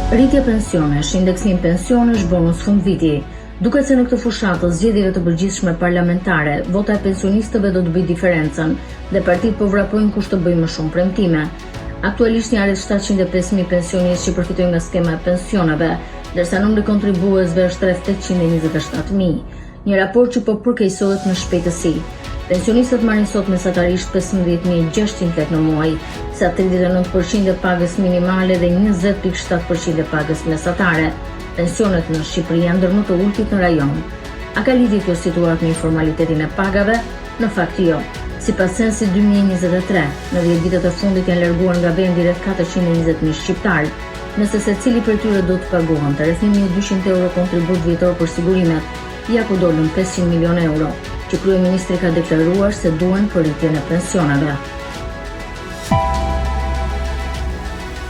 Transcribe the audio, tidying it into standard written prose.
Rritja pensionesh, indeksim pensionesh, bonus fund viti. Duket se në këtë fushatë zgjedhjeve të përgjithshme parlamentare, vota e pensionistëve do të bëjë diferencën dhe partitë po vrapojnë kush të bëjë më shumë premtime. Aktualisht janë rreth 705.000 pensionistë që përfitojnë nga skema e pensioneve, ndërsa numri i kontribuesve është rreth 827.000. Një raport që po përkeqësohet me shpejtësi. Pensionistët marrin sot mesatarisht 15.600 lekë në muaj, sa 39% e pagës minimale dhe 20.7% e pagës mesatare. Pensionet në Shqipëri janë ndër më të ultit në rajon. A ka lidhje kjo situatë me informalitetin e pagave? Në fakt jo. Sipas censit 2023, në 10 vitet e fundit janë larguar nga vendi rreth 420.000 shqiptarë. Nëse secili prej tyre do të paguante rreth 1.200 euro kontribut vjetor për sigurimet, ja ku dolën 500 milion euro, që kryeministri ka deklaruar se duhen për rritjen e pensioneve.